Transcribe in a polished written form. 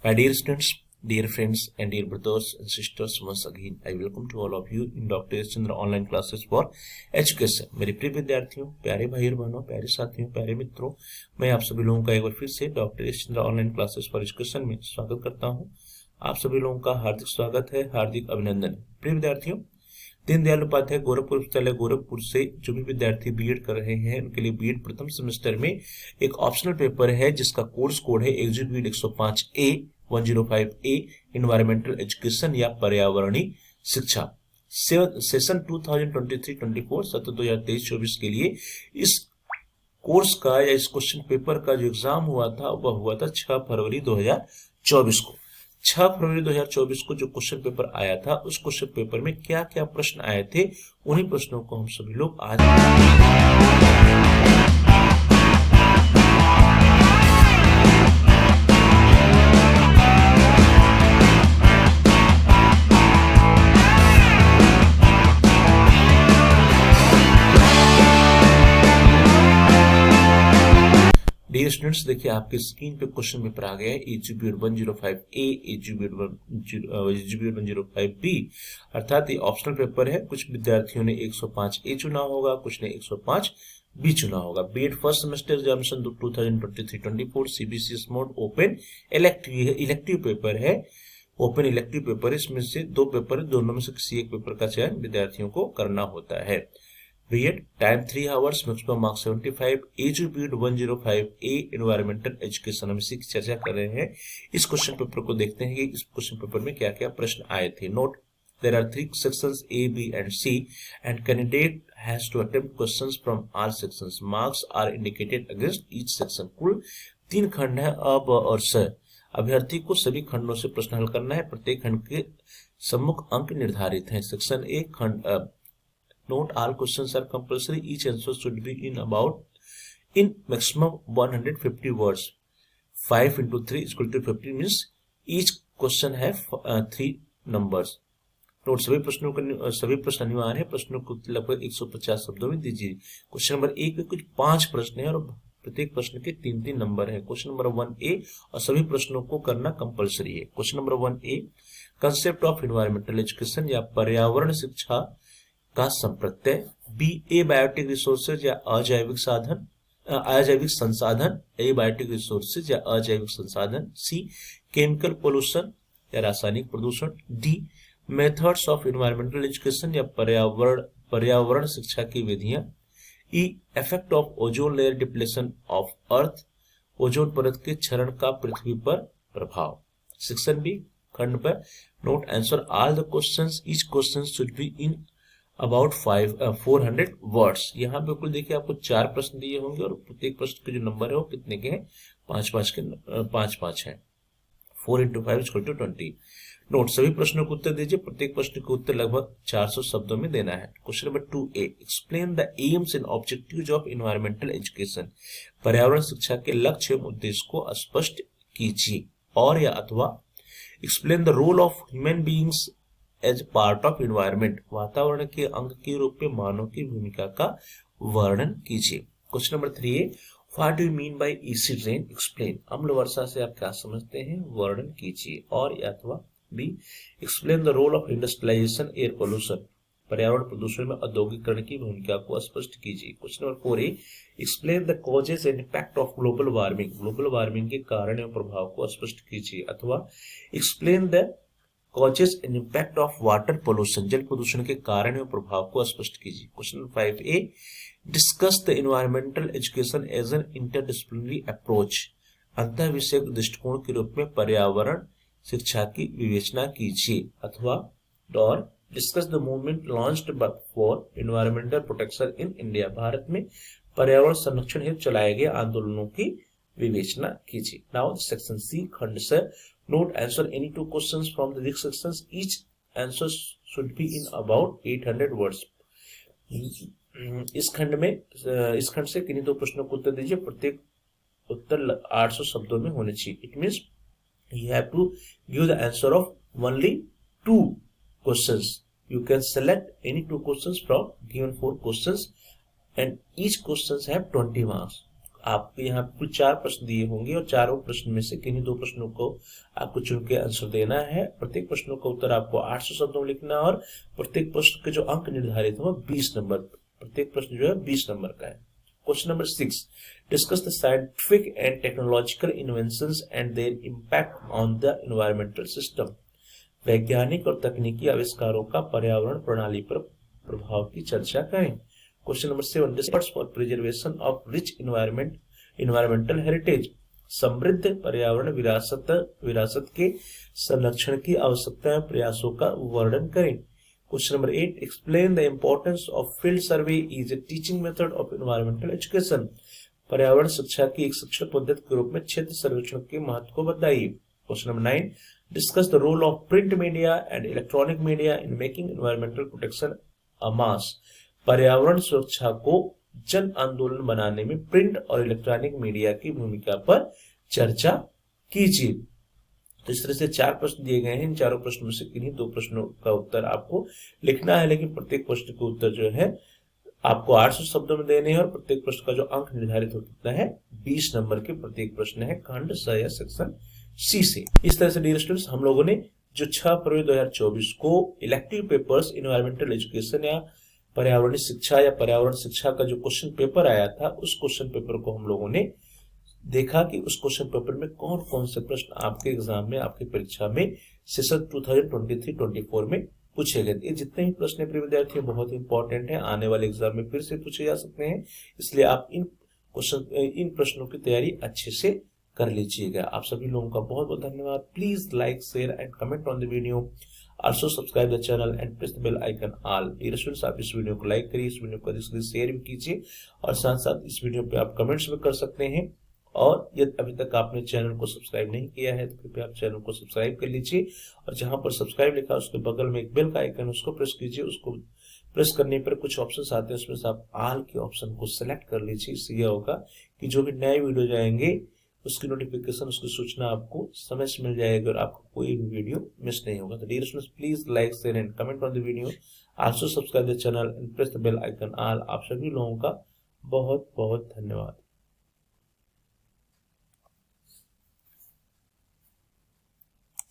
My dear students, dear friends, and dear brothers and sisters, once again I welcome to all of you in Dr. S. Chandra online classes for education. मेरे प्रिय विद्यार्थियों, प्यारे भाई और बहनों, प्यारे साथियों, प्यारे मित्रों, मैं आप सभी लोगों का एक बार फिर से doctor S Chandra online classes for education में स्वागत करता हूं। आप सभी लोगों का हार्दिक स्वागत है, हार्दिक अभिनंदन। प्रिय विद्यार्थियों, दीनदयाल उपाध्याय गोरखपुर विश्वविद्यालय गोरखपुर से जो भी विद्यार्थी बीएड कर रहे हैं उनके लिए बीएड प्रथम सेमेस्टर में एक ऑप्शनल पेपर है जिसका कोर्स कोड है executive 105A 105A environmental education या पर्यावरणीय शिक्षा। सेशन 2023-24 सत्र 2023-24 के लिए इस कोर्स का या इस क्वेश्चन पेपर का जो एग्जाम हुआ था वह हुआ था 6 फरवरी 2024 को। 6 फरवरी 2024 को जो क्वेश्चन पेपर आया था उस क्वेश्चन पेपर में क्या क्या प्रश्न आए थे, उन्हीं प्रश्नों को हम सभी लोग आज डियर स्टूडेंट्स, देखिए आपके स्क्रीन पे क्वेश्चन पेपर आ गया है एजीबीएड 105A एजीबीएड 105B, अर्थात ये ऑप्शनल पेपर है। कुछ विद्यार्थियों ने 105A चुना होगा, कुछ ने 105B चुना होगा। BEd first semester examination 2023-24 CBCS mode open elective paper है। ओपन इलेक्टिव पेपर है, इसमें से दो पेपर है, दोनों में से किसी एक पेपर का चयन विद्यार्थियों को करना होता है। BEd time 3 hours, maximum marks 75। एजीबीएड 105A एनवायरमेंटल एजुकेशन, हम इसी की चर्चा कर रहे हैं। इस क्वेश्चन पेपर को देखते हैं कि इस क्वेश्चन पेपर में क्या क्या प्रश्न आए थे। Note, there are 3 sections A, B and C and candidate has to attempt questions from all sections. Marks are indicated against each section. कुल 3 खंड है, अब और स। अभ्यर्थी को सभी खंडों से प्रश्न हल करना है। प्रत्येक खंड के सम्मुख अंक निर्धारित हैं। सेक्शन A खंड Note, all questions are compulsory. Each answer should be in maximum 150 words. 5 into 3 is equal to 50 means each question have 3 numbers. Note, सभी प्रश्न अनिवार्य है। प्रश्नों को लगभग 150 शब्दों में दीजिए। क्वेश्चन नंबर 1 में कुछ 5 प्रश्न है और प्रत्येक प्रश्न के 3-3 नंबर है। क्वेश्चन नंबर 1A और सभी प्रश्नों को करना कंपलसरी है। Question number 1A, concept of environmental education या पर्यावरण शिक्षा का संप्रत्यय। बी, ए बायोटिक रिसोर्सेज या अजैविक संसाधन, ए बायोटिक रिसोर्सेज या अजैविक संसाधन। सी, केमिकल पोल्यूशन या रासायनिक प्रदूषण। D, methods of environmental education या पर्यावरण शिक्षा की विधियां। E, effect of ozone layer depletion of earth, ozone परत के क्षरण का पृथ्वी पर प्रभाव। सेक्शन बी खंड पर note, answer all the questions, each question should be in about 400 words. यहाँ पे कुल देखिए आपको 4 प्रश्न दिए होंगे और प्रत्येक प्रश्न के जो नंबर है वो कितने के हैं, 5-5 हैं। 4 into 5 is equal to 20। Note, सभी प्रश्नों को उत्तर दीजिए। प्रत्येक प्रश्न के उत्तर लगभग 400 शब्दों में देना है। Question number 2A, explain the AIIMS and objectives of environmental education. पर्यावरण शिक्षा के लक्ष्य एवं उद्देश्य को स्पष्ट कीजिए। और या अथवा explain the role of human beings as part of environment. वातावरण के अंग के रूप में मानव की भूमिका का वर्णन कीजिए। Question number 3A, what do you mean by acid rain, explain. अम्ल वर्षा से आप क्या समझते हैं, वर्णन कीजिए। और या अथवा B, explain the role of industrialisation air pollution. पर्यावरण प्रदूषण में औद्योगिकरण की भूमिका को स्पष्ट कीजिए। Question number 4A, explain the causes and impact of global warming. Global warming के कारण एवं प्रभाव को स्पष्ट कीजिए। अथवा explain the causes and impact of water pollution. जल प्रदूषण के कारण एवं प्रभाव को स्पष्ट कीजिए। Question number 5A, discuss the environmental education as an interdisciplinary approach. अंतः विषयक दृष्टिकोण के रूप में पर्यावरण शिक्षा की विवेचना कीजिए। अथवा और discuss the movement launched for environmental protection in India. Bharat में पर्यावरण संरक्षण हेतु चलाए गए आंदोलनों की विवेचना कीजिए। नाउ सेक्शन सी खंड से note, answer any 2 questions from the this sections, each answer should be in about 800 words. इस खंड से किन्हीं 2 प्रश्नों को उत्तर दीजिए। प्रत्येक उत्तर 800 शब्दों में होने चाहिए। It means you have to give the answer of only 2 questions. You can select any 2 questions from given 4 questions and each questions have 20 marks. आपके यहाँ कुल 4 प्रश्न दिए होंगे और चारों प्रश्न में से किन्हीं 2 प्रश्नों को आपको चुन के आंसर देना है। प्रत्येक प्रश्नों का उत्तर आपको 800 शब्दों में लिखना है और प्रत्येक प्रश्न के जो अंक निर्धारित हो 20 नंबर, प्रत्येक प्रश्न जो है 20 नंबर का है। Question number 6, discuss the scientific and technological inventions and there impact on the environmental system. वैज्ञानिक और तकनीकी आविष्कारों का पर्यावरण प्रणाली पर प्रभाव की चर्चा करें। Question number 7, discuss for preservation of rich environmental heritage. समृद्ध पर्यावरण विरासत के संरक्षण की आवश्यकता एवं प्रयासों का वर्णन करें। Question number 8, explain the importance of field survey is a teaching method of environmental education. पर्यावरण शिक्षा की एक शिक्षण पद्धति के रूप में क्षेत्र सर्वेक्षण के महत्व को बताइए। Question number 9, discuss the role of print media and electronic media in making environmental protection a mass. पर्यावरण सुरक्षा को जन आंदोलन बनाने में प्रिंट और इलेक्ट्रॉनिक मीडिया की भूमिका पर चर्चा कीजिए। तो इस तरह से 4 प्रश्न दिए गए हैं। इन चारों प्रश्नों में से किन्हीं 2 प्रश्नों का उत्तर आपको लिखना है, लेकिन प्रत्येक प्रश्न के उत्तर जो है आपको 800 शब्दों में देने हैं और प्रत्येक प्रश्न का जो अंक निर्धारित हो कितना है 20 नंबर के प्रत्येक प्रश्न है खंड स या सेक्शन सी से। इस तरह से डियर स्टूडेंट्स, हम लोगों ने जो 6 फरवरी 2024 को इलेक्टिव पेपर्स एनवायरमेंटल एजुकेशन या पर्यावरणीय शिक्षा या पर्यावरण शिक्षा का जो क्वेश्चन पेपर आया था, उस क्वेश्चन पेपर को हम लोगों ने देखा कि उस क्वेश्चन पेपर में कौन कौन से प्रश्न आपके एग्जाम में, आपकी परीक्षा में सेशन 2023-24 में पूछे गए। ये जितने भी प्रश्न है प्रिय विद्यार्थी बहुत इंपॉर्टेंट है, आने वाले एग्जाम में फिर से पूछे जा सकते हैं, इसलिए आप इन प्रश्नों की तैयारी अच्छे से कर लीजिएगा। आप सभी लोगों का बहुत बहुत धन्यवाद। Please like, share and comment on the video. Also subscribe the channel and press the bell icon all। Dear students, आप इस वीडियो को लाइक करिए, इस वीडियो को अधिक से अधिक शेयर भी कीजिए और साथ साथ इस वीडियो पे आप कमेंट्स भी कर सकते हैं। और यदि अभी तक आपने चैनल को सब्सक्राइब नहीं किया है तो कृपया आप चैनल को सब्सक्राइब कर लीजिए और जहां पर सब्सक्राइब लिखा है उसके बगल में एक बेल का आइकन उसको प्रेस कीजिए। उसको प्रेस करने पर कुछ ऑप्शंस आते हैं, उसमें से आप ऑल के ऑप्शन को सिलेक्ट कर लीजिए। इससे यह होगा कि जो भी नए वीडियो जाएंगे उसकी नोटिफिकेशन, उसकी सूचना आपको समय से मिल जाएगी और आपको कोई भी वीडियो मिस नहीं होगा। तो dear students, please like, share and comment on the video. Also subscribe the channel and press the bell icon all. आप सभी लोगों का बहुत बहुत धन्यवाद।